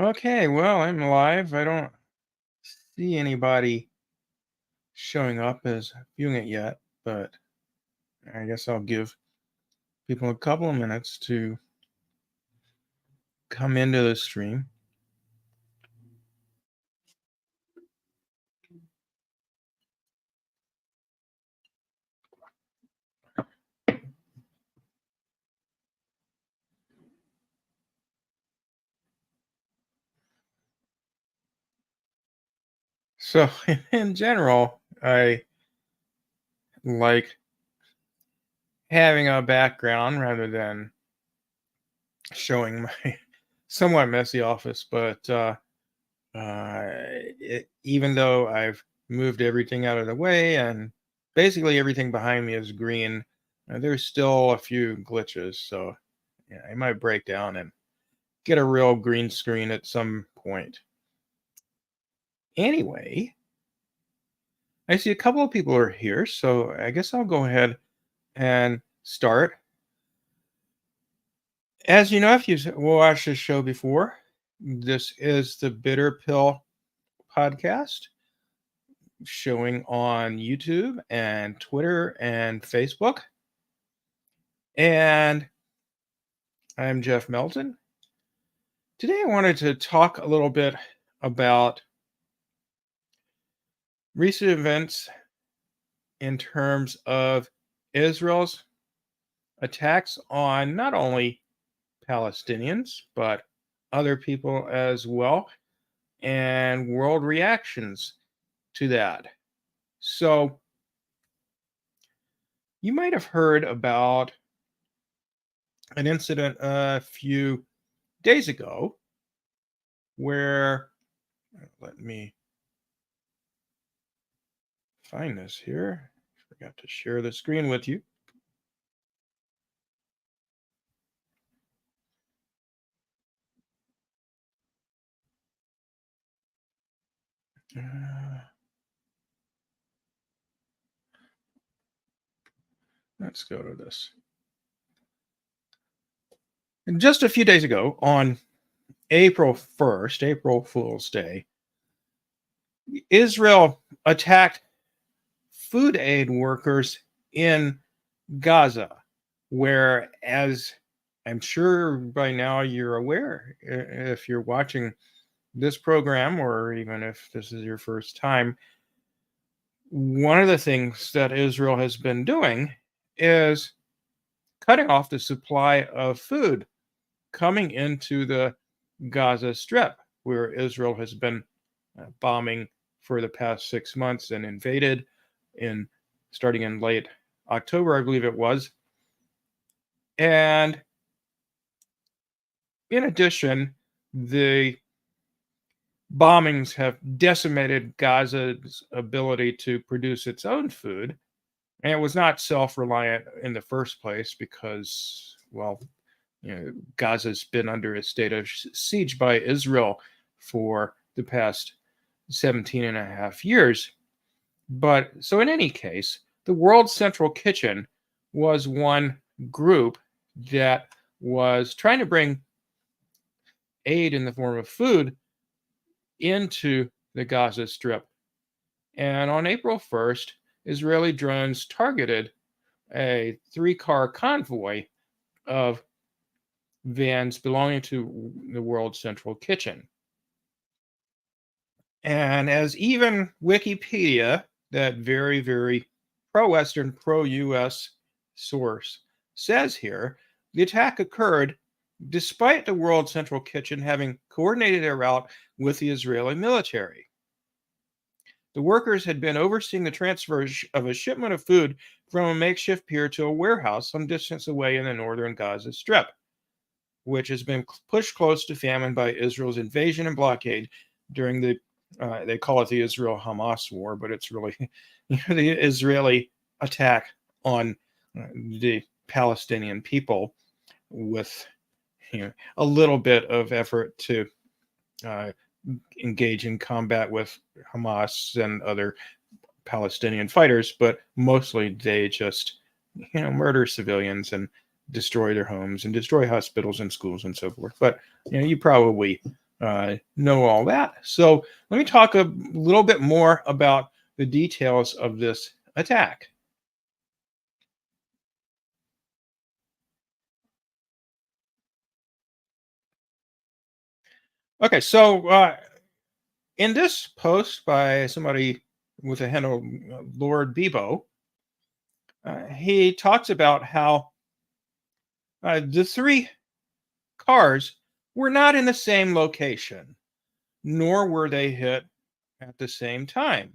Okay, well, I'm live. I don't see anybody showing up as viewing it yet, but I guess I'll give people a couple of minutes to come into the stream. So, in general, I like having a background rather than showing my somewhat messy office, but even though I've moved everything out of the way and basically everything behind me is green, there's still a few glitches. So yeah, I might break down and get a real green screen at some point. Anyway, I see a couple of people are here, so I guess I'll go ahead and start. As you know, if you've watched this show before, this is the Bitter Pill podcast showing on YouTube and Twitter and Facebook. And I'm Jeff Melton. Today I wanted to talk a little bit about recent events in terms of Israel's attacks on not only Palestinians, but other people as well, and world reactions to that. So, you might have heard about an incident a few days ago where, let me find this here. Forgot to share the screen with you. Let's go to this. And just a few days ago, on April 1st, April Fool's Day, Israel attacked food aid workers in Gaza, where, as I'm sure by now you're aware, if you're watching this program, or even if this is your first time, one of the things that Israel has been doing is cutting off the supply of food coming into the Gaza Strip, where Israel has been bombing for the past 6 months and invaded starting in late October, I believe it was. And in addition, the bombings have decimated Gaza's ability to produce its own food. And it was not self-reliant in the first place because, well, Gaza's been under a state of siege by Israel for the past 17 and a half years. But so in any case, the World Central Kitchen was one group that was trying to bring aid in the form of food into the Gaza Strip. And on April 1st, Israeli drones targeted a 3-car convoy of vans belonging to the World Central Kitchen. And as even Wikipedia, that very, very pro-Western, pro-US source, says here, the attack occurred despite the World Central Kitchen having coordinated their route with the Israeli military. The workers had been overseeing the transfer of a shipment of food from a makeshift pier to a warehouse some distance away in the northern Gaza Strip, which has been pushed close to famine by Israel's invasion and blockade during the, they call it the Israel-Hamas war, but it's really the Israeli attack on the Palestinian people with a little bit of effort to engage in combat with Hamas and other Palestinian fighters, but mostly they just murder civilians and destroy their homes and destroy hospitals and schools and so forth. But you probably know all that. So let me talk a little bit more about the details of this attack. Okay, so in this post by somebody with a handle, Lord Bebo, he talks about how the three cars were not in the same location, nor were they hit at the same time.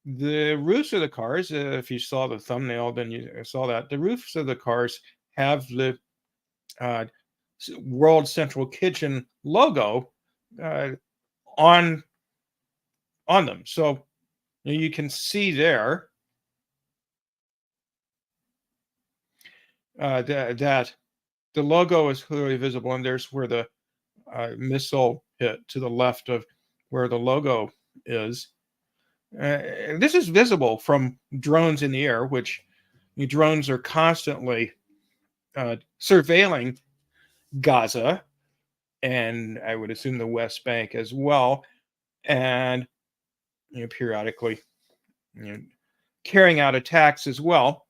The roofs of the cars, if you saw the thumbnail, then you saw that the roofs of the cars have the uh, World Central Kitchen logo uh, on them. So you can see there that the logo is clearly visible, and there's where the missile hit to the left of where the logo is. This is visible from drones in the air, which drones are constantly surveilling Gaza, and I would assume the West Bank as well, and periodically you know, carrying out attacks as well.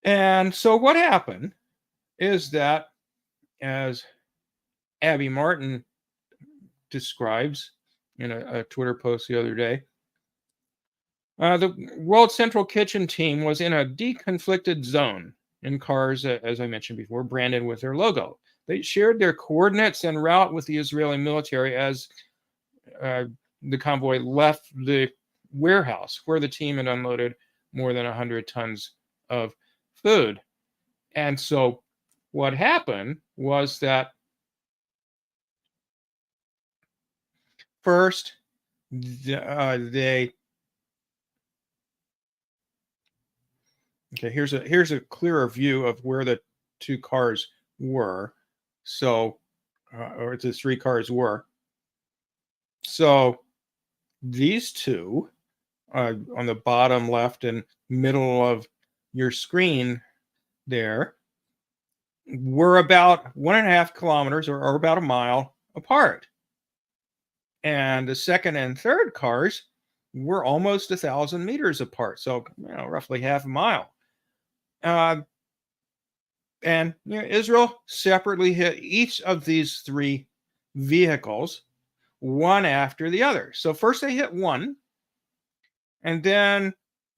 And so what happened is that, as Abby Martin describes in a Twitter post the other day, the World Central Kitchen team was in a deconflicted zone in cars, as I mentioned before, branded with their logo. They shared their coordinates and route with the Israeli military as uh, the convoy left the warehouse where the team had unloaded more than 100 tons of food. And so what happened was that first they okay, here's a clearer view of where the two cars were. So or the three cars were. So these two on the bottom left and middle of your screen there were about 1.5 kilometers or about a mile apart. And the second and third cars were almost 1,000 meters apart. So, roughly half a mile. Uh, and Israel separately hit each of these three vehicles, one after the other. So first they hit one, and then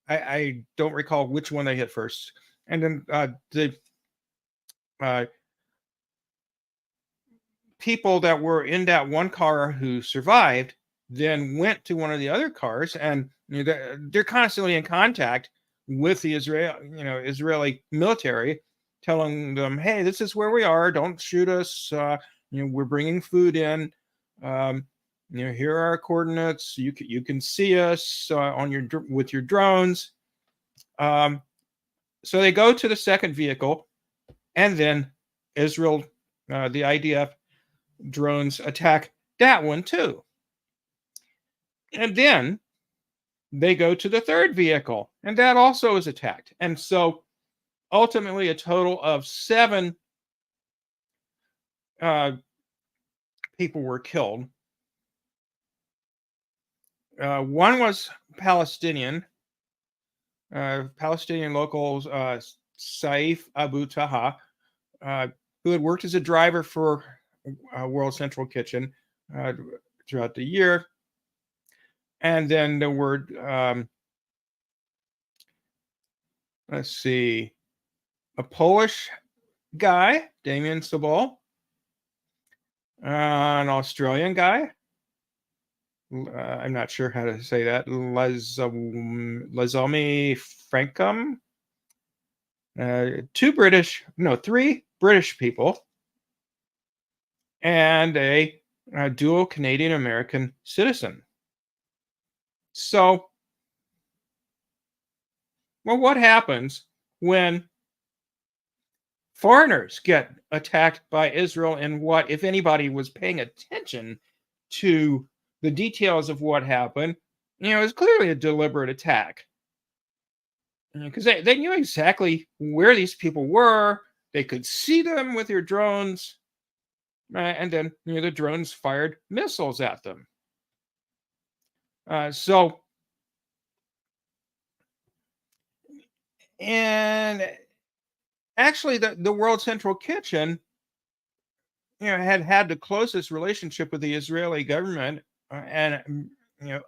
I don't recall which one they hit first. And then the uh, people that were in that one car who survived then went to one of the other cars, and they're constantly in contact with the Israeli military, telling them, "Hey, this is where we are. Don't shoot us. We're bringing food in. Um, here are our coordinates. You can see us on your with your drones." Um, so they go to the second vehicle, and then Israel, the IDF drones attack that one too. And then they go to the third vehicle, and that also is attacked. And so ultimately, a total of 7 uh, people were killed. One was Palestinian locals, Saif Abu Taha, who had worked as a driver for World Central Kitchen throughout the year. And then there were, let's see, a Polish guy, Damien Sobol, an Australian guy. I'm not sure how to say that. Lazomi Frankum. 3 British people, and a dual Canadian American citizen. So, well, what happens when foreigners get attacked by Israel, and what, if anybody was paying attention to the details of what happened, it was clearly a deliberate attack. Because they knew exactly where these people were. They could see them with their drones. And then, the drones fired missiles at them. So, and actually, the World Central Kitchen, had the closest relationship with the Israeli government, and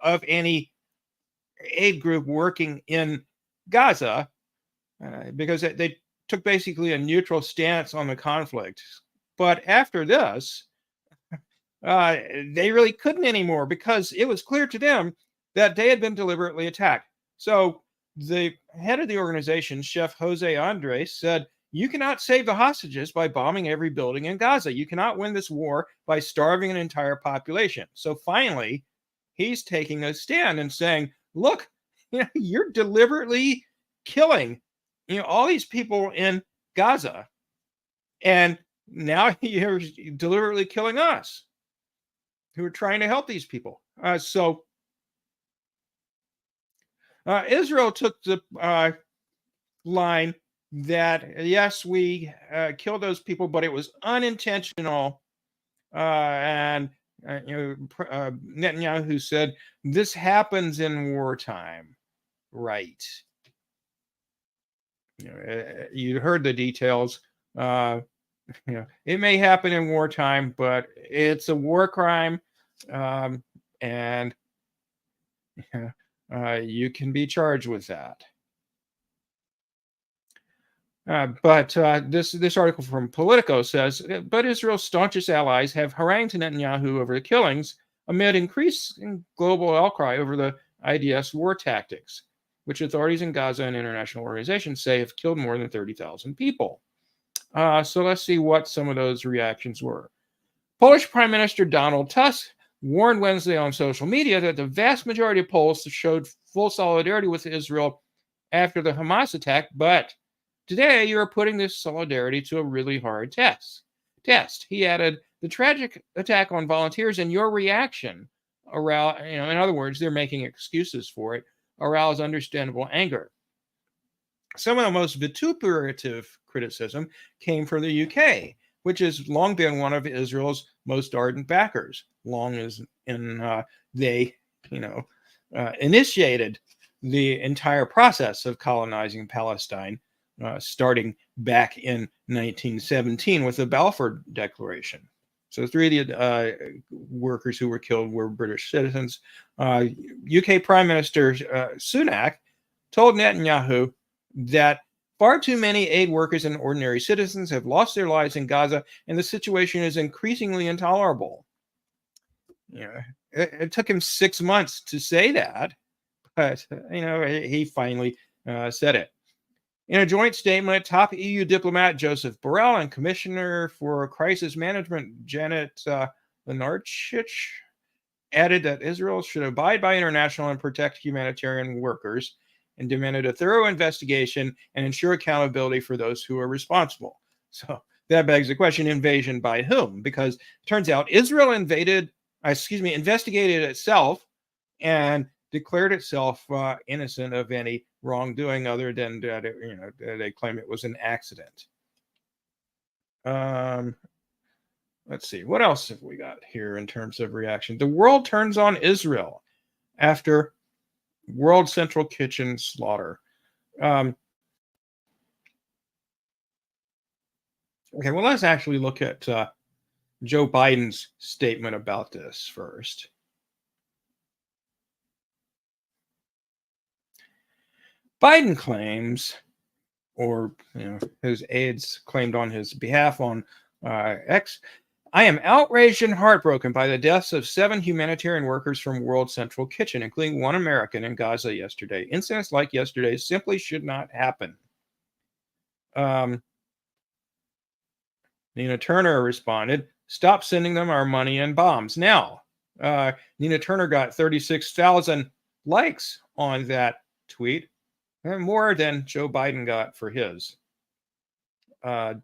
of any aid group working in Gaza, because they took basically a neutral stance on the conflict. But after this, they really couldn't anymore, because it was clear to them that they had been deliberately attacked. So the head of the organization, Chef Jose Andres, said, "You cannot save the hostages by bombing every building in Gaza. You cannot win this war by starving an entire population." So finally, he's taking a stand and saying, "Look, you're deliberately killing, all these people in Gaza, and now you're deliberately killing us, who are trying to help these people." So Israel took the line that, yes, we killed those people, but it was unintentional. And Netanyahu said, "This happens in wartime." Right. You heard the details. It may happen in wartime, but it's a war crime, and you can be charged with that. But this article from Politico says, but Israel's staunchest allies have harangued Netanyahu over the killings amid increasing global outcry over the IDF's war tactics, which authorities in Gaza and international organizations say have killed more than 30,000 people. So let's see what some of those reactions were. Polish Prime Minister Donald Tusk warned Wednesday on social media that the vast majority of Poles showed full solidarity with Israel after the Hamas attack, but today you are putting this solidarity to a really hard test. He added, "The tragic attack on volunteers and your reaction aroused, in other words, they're making excuses for it, aroused understandable anger." Some of the most vituperative criticism came from the UK, which has long been one of Israel's most ardent backers, long as they, initiated the entire process of colonizing Palestine, starting back in 1917 with the Balfour Declaration. So 3 of the workers who were killed were British citizens. UK Prime Minister Sunak told Netanyahu that far too many aid workers and ordinary citizens have lost their lives in Gaza, and the situation is increasingly intolerable. It took him 6 months to say that, but he finally said it. In a joint statement, top EU diplomat Joseph Borrell and Commissioner for Crisis Management Janet Lenarchich added that Israel should abide by international and protect humanitarian workers, and demanded a thorough investigation and ensure accountability for those who are responsible. So that begs the question, invasion by whom? Because it turns out Israel investigated itself and declared itself innocent of any wrongdoing, other than that they claim it was an accident. Let's see, what else have we got here in terms of reaction? The world turns on Israel after World Central Kitchen slaughter. Okay, well, let's actually look at Joe Biden's statement about this first. Biden claims, or his aides claimed on his behalf on X, "I am outraged and heartbroken by the deaths of 7 humanitarian workers from World Central Kitchen, including 1 American in Gaza yesterday. Incidents like yesterday simply should not happen." Nina Turner responded, "Stop sending them our money and bombs now." Nina Turner got 36,000 likes on that tweet, more than Joe Biden got for his. And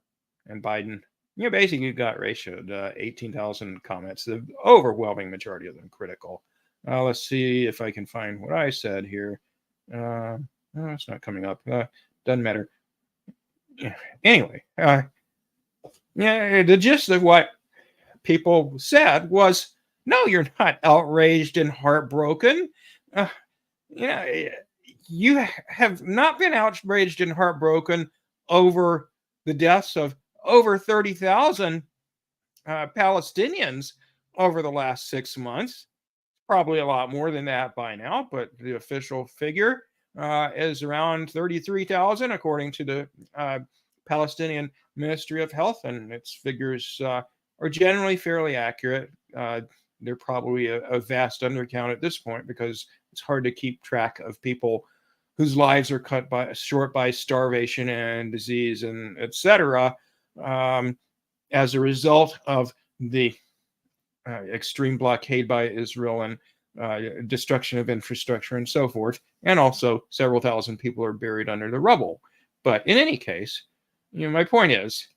Biden Basically, you got ratioed 18,000 comments, the overwhelming majority of them critical. Let's see if I can find what I said here. No, it's not coming up. Doesn't matter. Anyway, the gist of what people said was, no, you're not outraged and heartbroken. You have not been outraged and heartbroken over the deaths of over 30,000 Palestinians over the last 6 months. Probably a lot more than that by now, but the official figure is around 33,000, according to the Palestinian Ministry of Health, and its figures are generally fairly accurate. They're probably a vast undercount at this point because it's hard to keep track of people whose lives are cut short by starvation and disease and etc. As a result of the extreme blockade by Israel and destruction of infrastructure and so forth. And also several thousand people are buried under the rubble. But in any case, my point is,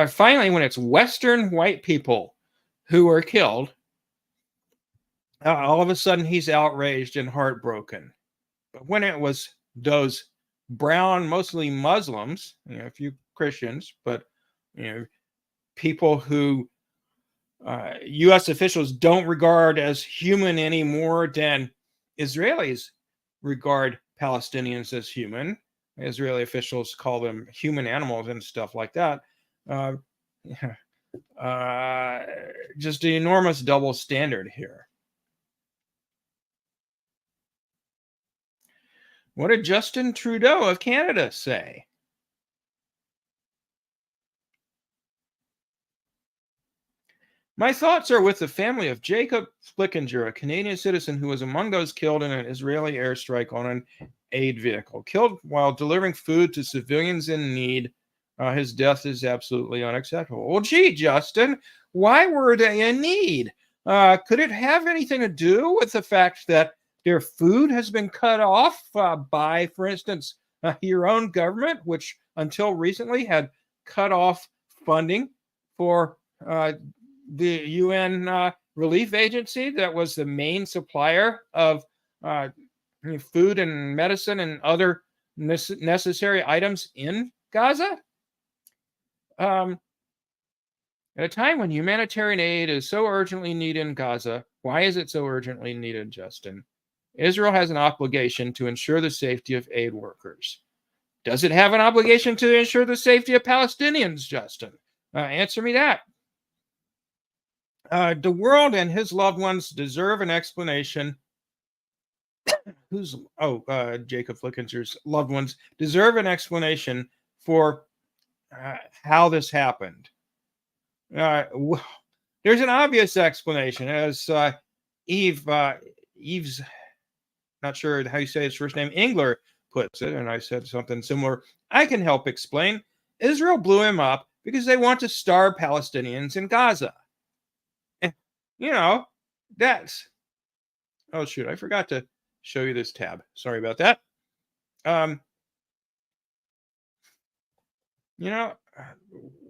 finally, when it's Western white people who are killed, all of a sudden he's outraged and heartbroken. But when it was those brown, mostly Muslims, a few Christians, but people who U.S. officials don't regard as human any more than Israelis regard Palestinians as human. Israeli officials call them human animals and stuff like that. Just an enormous double standard here. What did Justin Trudeau of Canada say? My thoughts are with the family of Jacob Flickinger, a Canadian citizen who was among those killed in an Israeli airstrike on an aid vehicle. Killed while delivering food to civilians in need. His death is absolutely unacceptable. Well, gee, Justin, why were they in need? Could it have anything to do with the fact that their food has been cut off by, for instance, your own government, which until recently had cut off funding for the UN relief agency that was the main supplier of food and medicine and other necessary items in Gaza? At a time when humanitarian aid is so urgently needed in Gaza, why is it so urgently needed, Justin? Israel has an obligation to ensure the safety of aid workers. Does it have an obligation to ensure the safety of Palestinians, Justin? Answer me that. The world and his loved ones deserve an explanation. Jacob Flickinger's loved ones deserve an explanation for how this happened. There's an obvious explanation, as Eve's, not sure how you say his first name, Engler puts it, and I said something similar. I can help explain. Israel blew him up because they want to starve Palestinians in Gaza. That's... Oh, shoot, I forgot to show you this tab. Sorry about that.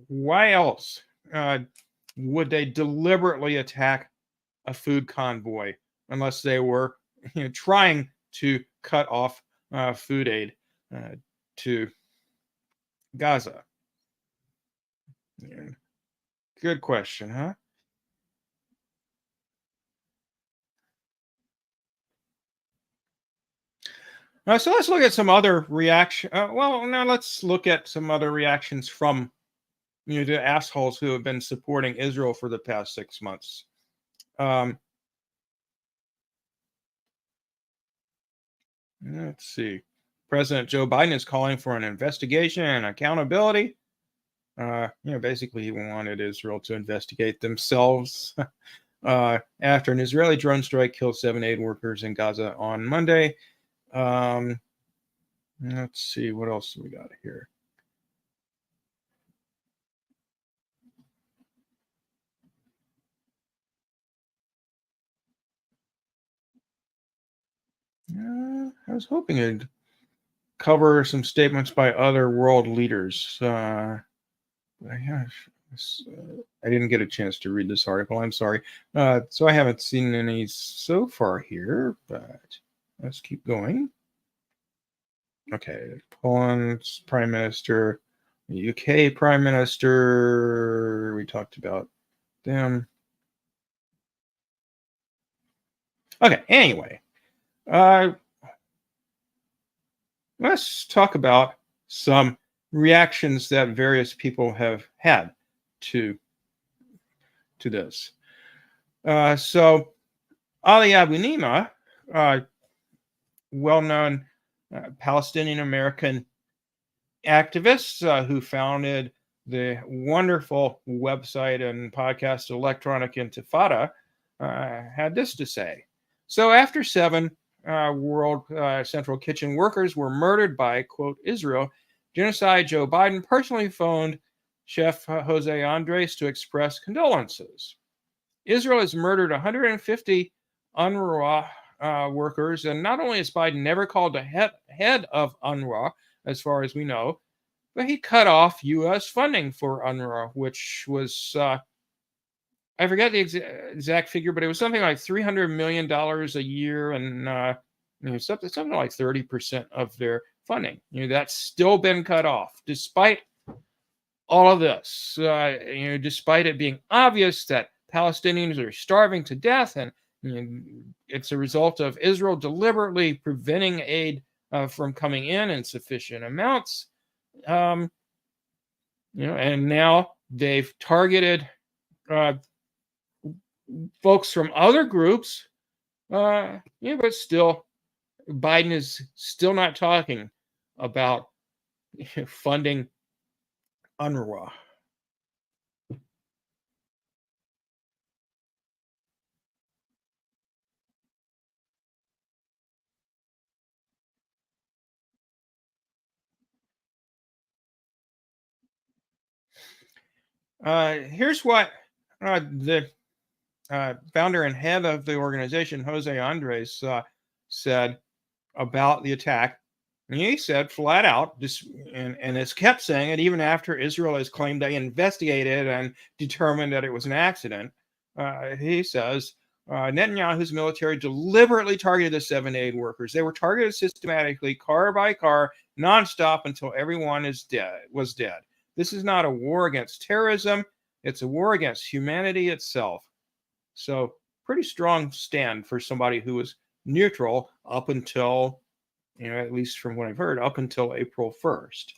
Why else would they deliberately attack a food convoy unless they were trying to cut off food aid to Gaza? Good question, huh? So let's look at some other reaction. Now let's look at some other reactions from the assholes who have been supporting Israel for the past 6 months. Let's see. President Joe Biden is calling for an investigation and accountability. Basically, he wanted Israel to investigate themselves after an Israeli drone strike killed 7 aid workers in Gaza on Monday. Let's see, what else do we got here? I was hoping it'd cover some statements by other world leaders. I didn't get a chance to read this article. I'm sorry. So I haven't seen any so far here, but let's keep going. Okay, Poland's Prime Minister, the UK Prime Minister, we talked about them. Okay, anyway, let's talk about some reactions that various people have had to this. So Ali Abu Nima, well-known Palestinian American activist who founded the wonderful website and podcast Electronic Intifada, had this to say. So after 7 World Central Kitchen workers were murdered by, quote, Israel genocide, Joe Biden personally phoned Chef Jose Andres to express condolences. Israel has murdered 150 UNRWA workers, and not only has Biden never called the head of UNRWA, as far as we know, but he cut off U.S. funding for UNRWA, which was, I forget the exact figure, but it was something like $300 million a year, and something like 30% of their funding. That's still been cut off, despite all of this. Despite it being obvious that Palestinians are starving to death, and it's a result of Israel deliberately preventing aid from coming in sufficient amounts. And now they've targeted folks from other groups, but still, Biden is still not talking about funding UNRWA. Here's what the founder and head of the organization, Jose Andres, said about the attack. And he said flat out, and has kept saying it even after Israel has claimed they investigated and determined that it was an accident. He says Netanyahu's military deliberately targeted the 7 aid workers. They were targeted systematically, car by car, nonstop, until everyone was dead. This is not a war against terrorism. It's a war against humanity itself. So pretty strong stand for somebody who was neutral up until, at least from what I've heard, up until April 1st.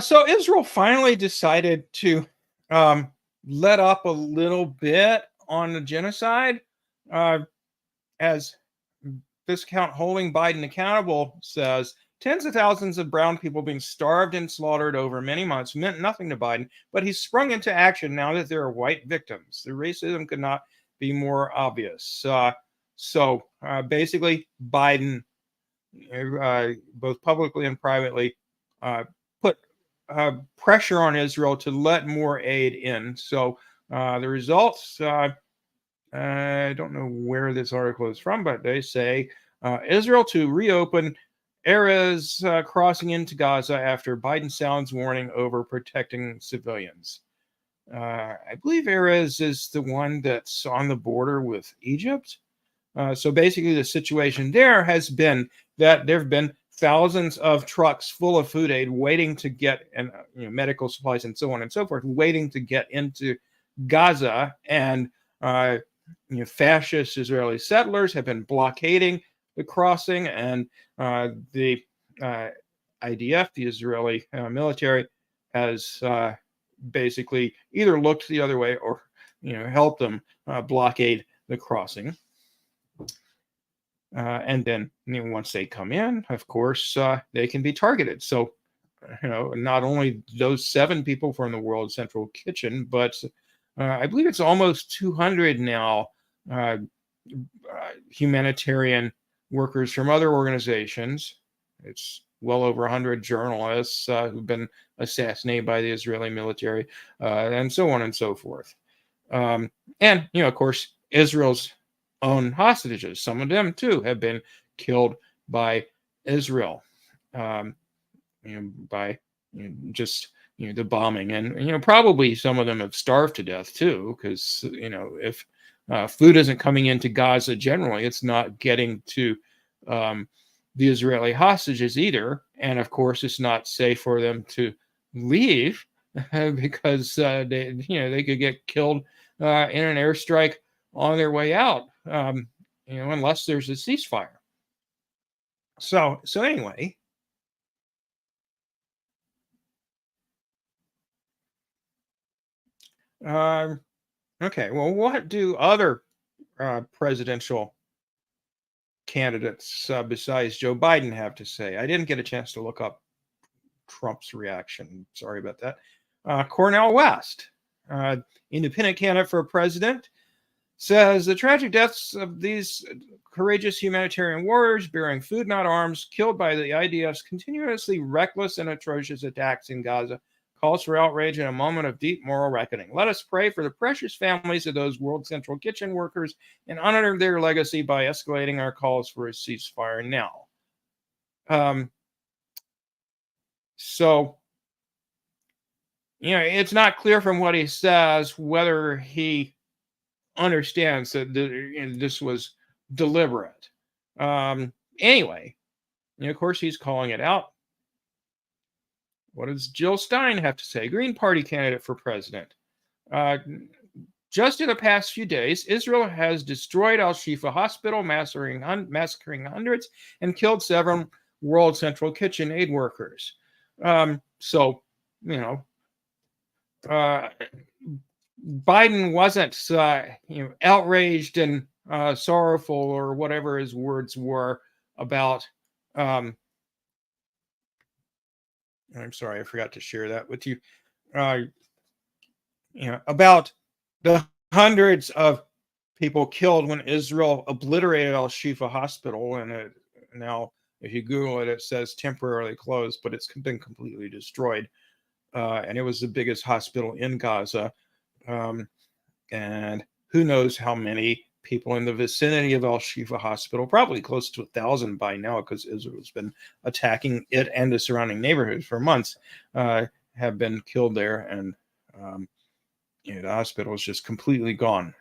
So Israel finally decided to let up a little bit on the genocide, as this account holding Biden accountable says. Tens of thousands of brown people being starved and slaughtered over many months meant nothing to Biden, but he's sprung into action now that there are white victims. The racism could not be more obvious. So basically, Biden, both publicly and privately, put pressure on Israel to let more aid in. So the results, I don't know where this article is from, but they say Israel to reopen Erez crossing into Gaza after Biden sounds warning over protecting civilians. I believe Erez is the one that's on the border with Egypt. So basically, the situation there has been that there have been thousands of trucks full of food aid waiting to get, and medical supplies and so on and so forth, waiting to get into Gaza, and fascist Israeli settlers have been blockading the crossing, and the IDF, the Israeli military, has basically either looked the other way or helped them blockade the crossing. And then once they come in, of course, they can be targeted. So, not only those 7 people from the World Central Kitchen, but I believe it's almost 200 now humanitarian workers from other organizations. It's well over 100 journalists who've been assassinated by the Israeli military, and so on and so forth. And, of course, Israel's own hostages. Some of them, too, have been killed by Israel, by just the bombing. And, probably some of them have starved to death, too, because, if food isn't coming into Gaza generally, it's not getting to the Israeli hostages either. And, of course, it's not safe for them to leave because they could get killed in an airstrike on their way out, unless there's a ceasefire. So anyway, okay. Well, what do other presidential candidates besides Joe Biden have to say? I didn't get a chance to look up Trump's reaction. Sorry about that. Cornel West, independent candidate for president, says the tragic deaths of these courageous humanitarian warriors bearing food, not arms, killed by the IDF's continuously reckless and atrocious attacks in Gaza calls for outrage and a moment of deep moral reckoning. Let us pray for the precious families of those World Central Kitchen workers and honor their legacy by escalating our calls for a ceasefire now. So, it's not clear from what he says whether he understands that this was deliberate. Anyway, of course, he's calling it out. What does Jill Stein have to say? Green Party candidate for president. Just in the past few days, Israel has destroyed Al-Shifa Hospital, massacring hundreds and killed several World Central Kitchen aid workers. Biden wasn't, outraged and sorrowful or whatever his words were about. I'm sorry, I forgot to share that with you. About the hundreds of people killed when Israel obliterated Al-Shifa Hospital, and now, if you Google it, it says temporarily closed, but it's been completely destroyed. And it was the biggest hospital in Gaza. And who knows how many people in the vicinity of Al-Shifa Hospital, probably close to 1,000 by now, because Israel's been attacking it and the surrounding neighborhoods for months, have been killed there. And, the hospital is just completely gone.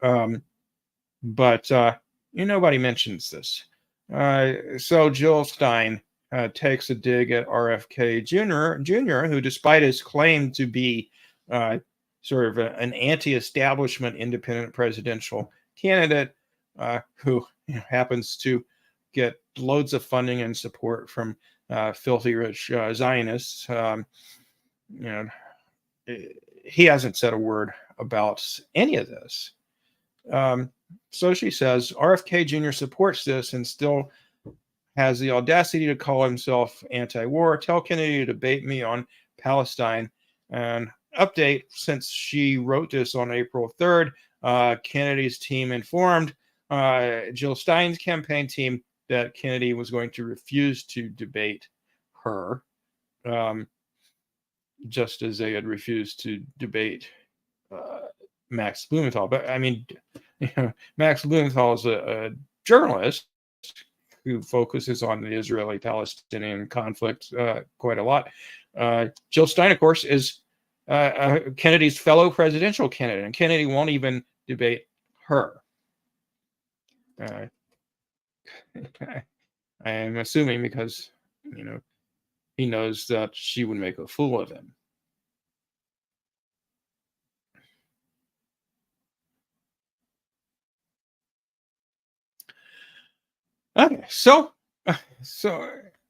But nobody mentions this. So Jill Stein takes a dig at RFK Jr., who, despite his claim to be sort of an anti-establishment independent presidential candidate, who happens to get loads of funding and support from filthy rich Zionists, he hasn't said a word about any of this. So she says RFK Jr. supports this and still has the audacity to call himself anti-war. Tell Kennedy to debate me on Palestine. And update, since she wrote this on April 3rd, Kennedy's team informed Jill Stein's campaign team that Kennedy was going to refuse to debate her, just as they had refused to debate Max Blumenthal. But I mean, Max Blumenthal is a journalist who focuses on the Israeli-Palestinian conflict quite a lot. Jill Stein, of course, is Kennedy's fellow presidential candidate, and Kennedy won't even debate her. I am assuming because, he knows that she would make a fool of him. Okay, so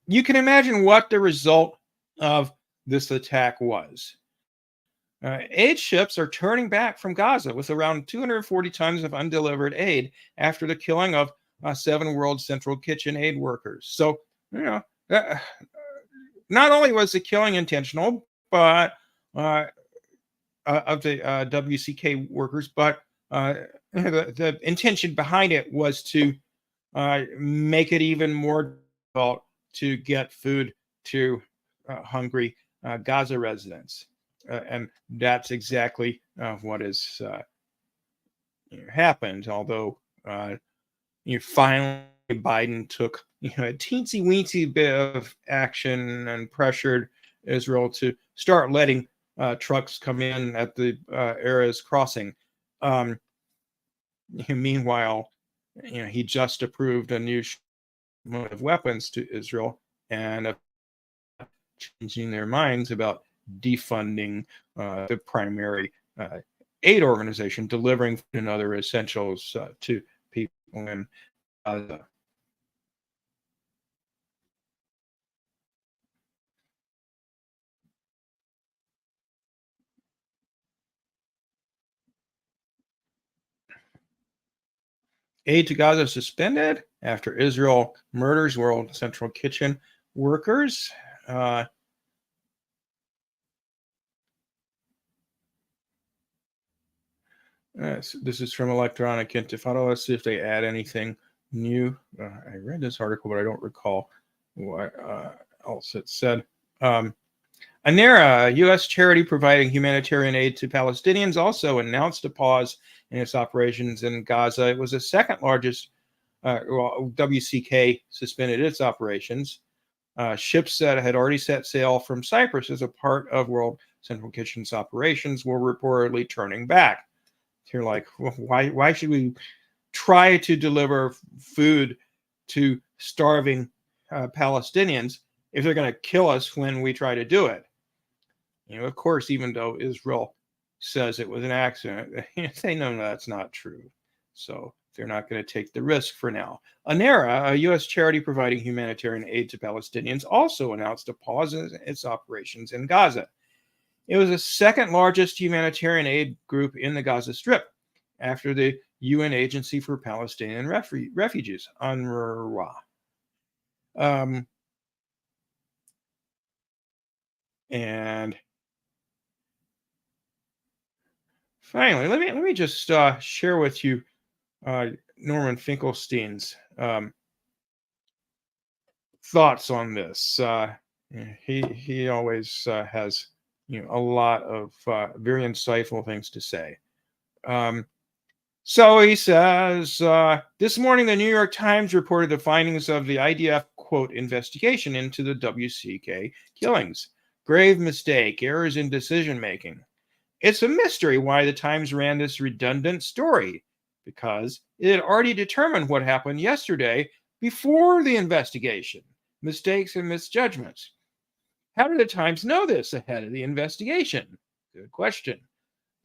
you can imagine what the result of this attack was. Aid ships are turning back from Gaza with around 240 tons of undelivered aid after the killing of 7 World Central Kitchen aid workers. So, not only was the killing intentional, but of the WCK workers, but the intention behind it was to make it even more difficult to get food to hungry Gaza residents. And that's exactly what has happened. Although finally Biden took a teensy weensy bit of action and pressured Israel to start letting trucks come in at the Erez crossing. Um, Meanwhile, he just approved a new shipment of weapons to Israel and changing their minds about defunding the primary aid organization delivering food and other essentials to people in Gaza. Aid to Gaza suspended after Israel murders World Central Kitchen workers. Uh, this is from Electronic Intifada. Let's see if they add anything new. I read this article, but I don't recall what else it said. ANERA, a U.S. charity providing humanitarian aid to Palestinians, also announced a pause in its operations in Gaza. It was the second largest. WCK suspended its operations. Ships that had already set sail from Cyprus as a part of World Central Kitchen's operations were reportedly turning back. You're like, well, why should we try to deliver food to starving Palestinians if they're going to kill us when we try to do it? Of course, even though Israel says it was an accident, they know that's not true. So they're not going to take the risk for now. ANERA, a U.S. charity providing humanitarian aid to Palestinians, also announced a pause in its operations in Gaza. It was the second largest humanitarian aid group in the Gaza Strip after the UN Agency for Palestinian Refugees, UNRWA. And finally, let me just share with you Norman Finkelstein's thoughts on this. He always has a lot of very insightful things to say. So he says, this morning the New York Times reported the findings of the IDF, quote, investigation into the WCK killings. Grave mistake, errors in decision making. It's a mystery why the Times ran this redundant story, because it had already determined what happened yesterday before the investigation. Mistakes and misjudgments. How did the Times know this ahead of the investigation? Good question.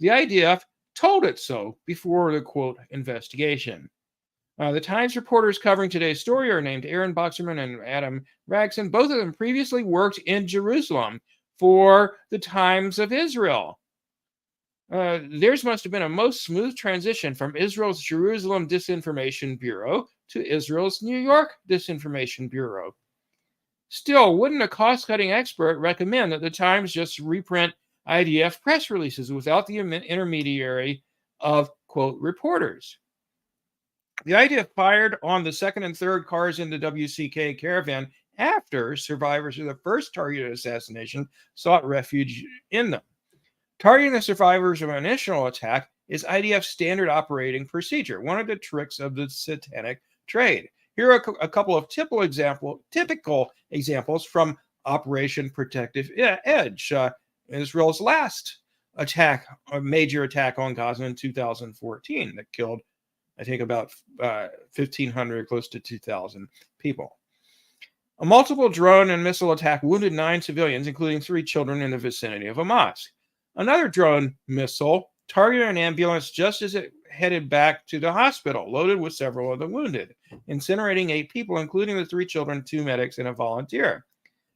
The IDF told it so before the, quote, investigation. The Times reporters covering today's story are named Aaron Boxerman and Adam Ragson. Both of them previously worked in Jerusalem for the Times of Israel. Theirs must have been a most smooth transition from Israel's Jerusalem Disinformation Bureau to Israel's New York Disinformation Bureau. Still, wouldn't a cost-cutting expert recommend that the Times just reprint IDF press releases without the intermediary of, quote, reporters? The IDF fired on the second and third cars in the WCK caravan after survivors of the first targeted assassination sought refuge in them. Targeting the survivors of an initial attack is IDF's standard operating procedure, one of the tricks of the satanic trade. Here are a couple of typical examples from Operation Protective Edge, Israel's last attack, a major attack on Gaza in 2014 that killed, I think, about 1,500, close to 2,000 people. A multiple drone and missile attack wounded 9 civilians, including 3 children in the vicinity of a mosque. Another drone missile targeted an ambulance just as it headed back to the hospital, loaded with several of the wounded, incinerating 8 people, including the 3 children, 2 medics, and a volunteer.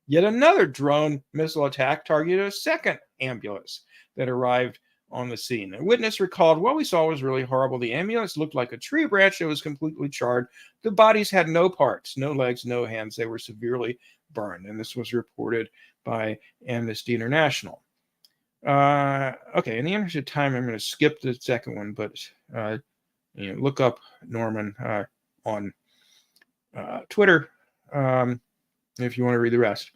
Yet another drone missile attack targeted a second ambulance that arrived on the scene. A witness recalled, what we saw was really horrible. The ambulance looked like a tree branch that was completely charred. The bodies had no parts, no legs, no hands. They were severely burned. And this was reported by Amnesty International. Okay, in the interest of time, I'm going to skip the second one, but Look up Norman on Twitter if you want to read the rest.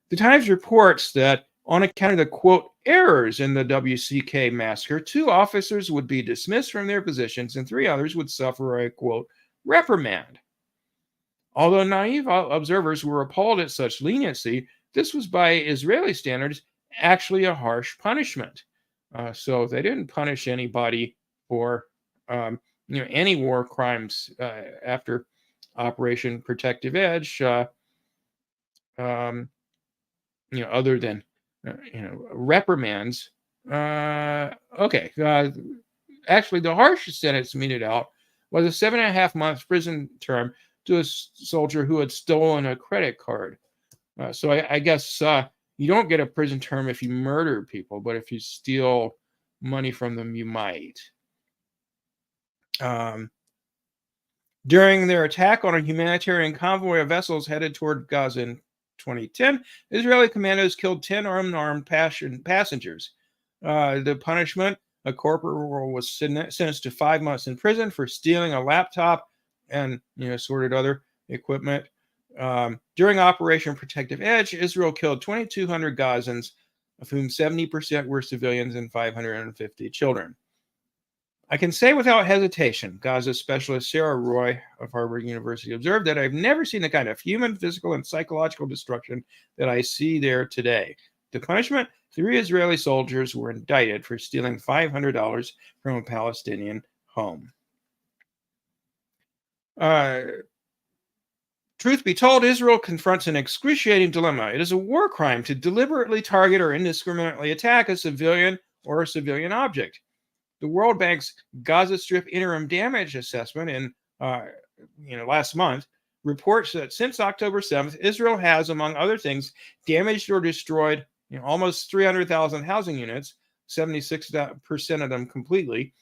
The Times reports that on account of the, quote, errors in the WCK massacre, 2 officers would be dismissed from their positions and 3 others would suffer a, quote, reprimand. Although naive observers were appalled at such leniency, this was by Israeli standards actually a harsh punishment. So they didn't punish anybody for any war crimes after Operation Protective Edge, other than reprimands. Actually, the harshest sentence meted out was a 7.5-month prison term to a soldier who had stolen a credit card. So I guess you don't get a prison term if you murder people, but if you steal money from them, you might. During their attack on a humanitarian convoy of vessels headed toward Gaza in 2010, Israeli commandos killed 10 unarmed passengers. The punishment, a corporal was sentenced to 5 months in prison for stealing a laptop and assorted other equipment. During Operation Protective Edge, Israel killed 2,200 Gazans, of whom 70% were civilians and 550 children. I can say without hesitation, Gaza specialist Sarah Roy of Harvard University observed that I've never seen the kind of human, physical, and psychological destruction that I see there today. The punishment, 3 Israeli soldiers were indicted for stealing $500 from a Palestinian home. Truth be told, Israel confronts an excruciating dilemma. It is a war crime to deliberately target or indiscriminately attack a civilian or a civilian object. The World Bank's Gaza Strip interim damage assessment in last month reports that since October 7th, Israel has, among other things, damaged or destroyed almost 300,000 housing units, 76% of them completely,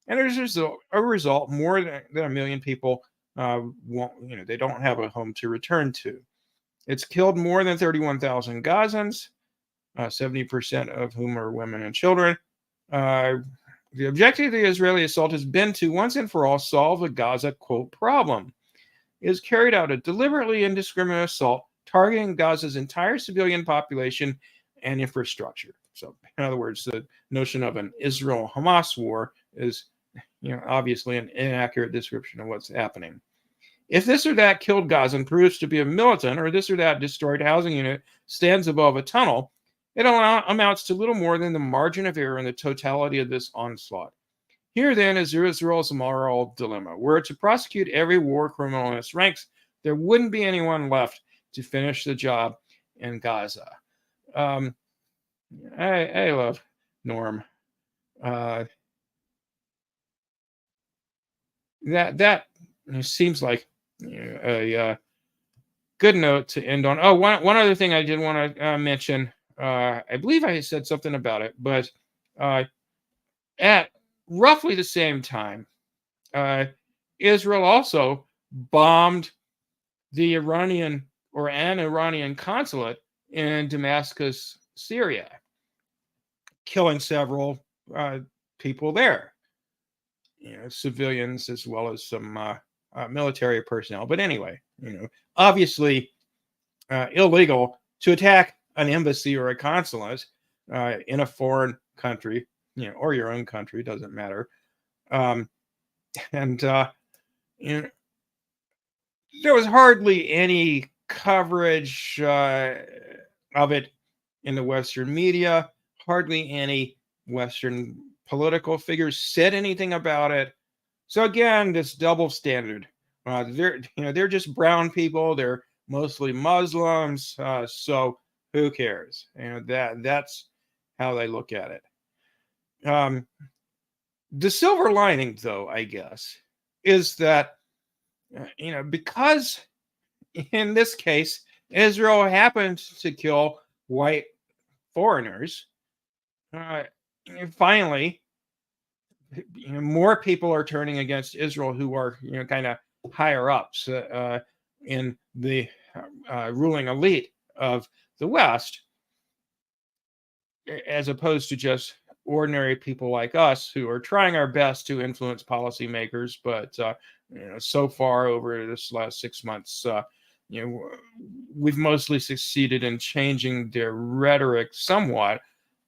and as a result, more than 1 million people they don't have a home to return to. It's killed more than 31,000 Gazans, 70% of whom are women and children. The objective of the Israeli assault has been to once and for all solve the Gaza, quote, problem. It has carried out a deliberately indiscriminate assault targeting Gaza's entire civilian population and infrastructure. So, in other words, the notion of an Israel-Hamas war is, obviously an inaccurate description of what's happening. If this or that killed Gazan proves to be a militant, or this or that destroyed housing unit stands above a tunnel, it amounts to little more than the margin of error in the totality of this onslaught. Here, then, is Israel's moral dilemma. Were it to prosecute every war criminal in its ranks, there wouldn't be anyone left to finish the job in Gaza. I love Norm. That seems like a good note to end on. Oh, one other thing I did want to mention. I believe I said something about it, but at roughly the same time, Israel also bombed the an Iranian consulate in Damascus, Syria, killing several people there, civilians as well as some military personnel. But anyway, obviously illegal to attack an embassy or a consulate in a foreign country, or your own country, doesn't matter. There was hardly any coverage of it in the Western media. Hardly any Western political figures said anything about it. So again, this double standard. They're just brown people. They're mostly Muslims. So who cares? That's how they look at it. The silver lining, though, I guess, is that because in this case Israel happened to kill white foreigners, finally more people are turning against Israel who are kind of higher ups in the ruling elite of the West, as opposed to just ordinary people like us who are trying our best to influence policymakers, but so far over this last 6 months, we've mostly succeeded in changing their rhetoric somewhat,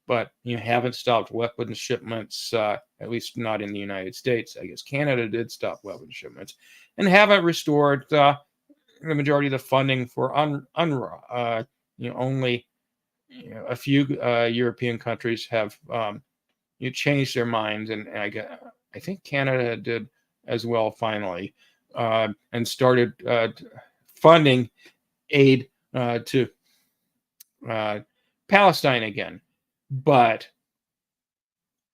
but you haven't stopped weapons shipments, at least not in the United States. I guess Canada did stop weapons shipments, and haven't restored the majority of the funding for UNRWA. Only a few European countries have changed their minds, and I think Canada did as well finally, and started funding aid to Palestine again. But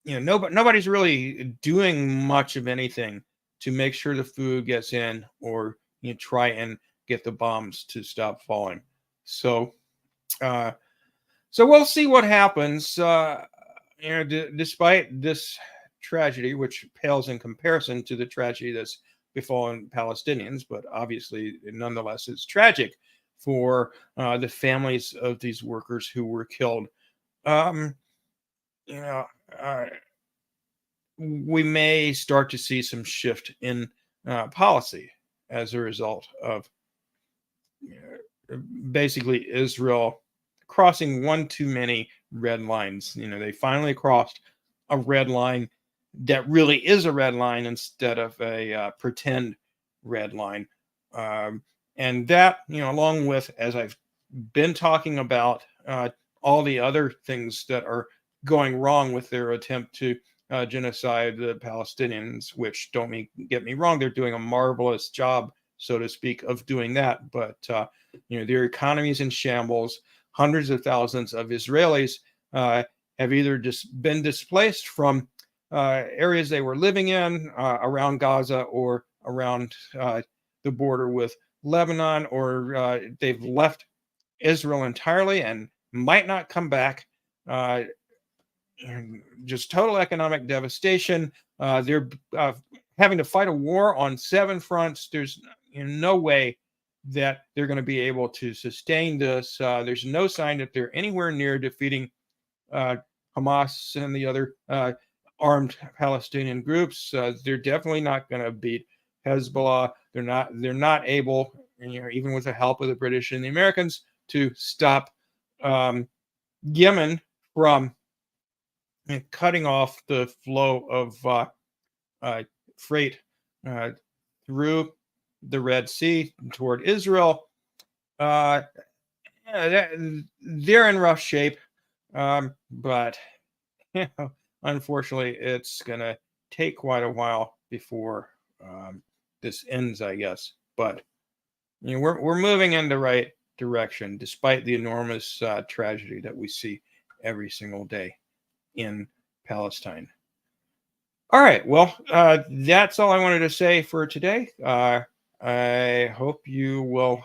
nobody's really doing much of anything to make sure the food gets in, or try and get the bombs to stop falling. So we'll see what happens. Despite this tragedy, which pales in comparison to the tragedy that's befallen Palestinians, but obviously, nonetheless, it's tragic for the families of these workers who were killed. We may start to see some shift in policy as a result of basically Israel crossing one too many red lines. They finally crossed a red line that really is a red line instead of a pretend red line. And that, along with, as I've been talking about, all the other things that are going wrong with their attempt to genocide the Palestinians, which don't get me wrong, they're doing a marvelous job, so to speak, of doing that. But, their economy is in shambles. Hundreds of thousands of Israelis have either just been displaced from areas they were living in around Gaza, or around the border with Lebanon, or they've left Israel entirely and might not come back. Just total economic devastation. They're having to fight a war on 7 fronts. There's no way that they're going to be able to sustain this. There's no sign that they're anywhere near defeating Hamas and the other armed Palestinian groups. They're definitely not going to beat Hezbollah. They're not able, even with the help of the British and the Americans, to stop Yemen from cutting off the flow of freight through the Red Sea toward Israel. They're in rough shape, but unfortunately, it's going to take quite a while before this ends, I guess. But we're moving in the right direction, despite the enormous tragedy that we see every single day in Palestine. All right, well, that's all I wanted to say for today. I hope you will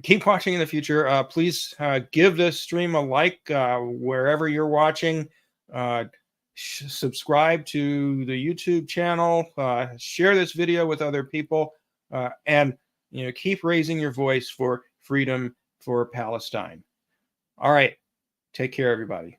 keep watching in the future. Please give this stream a like wherever you're watching. Subscribe to the YouTube channel. Share this video with other people, and keep raising your voice for freedom for Palestine. All right, take care, everybody.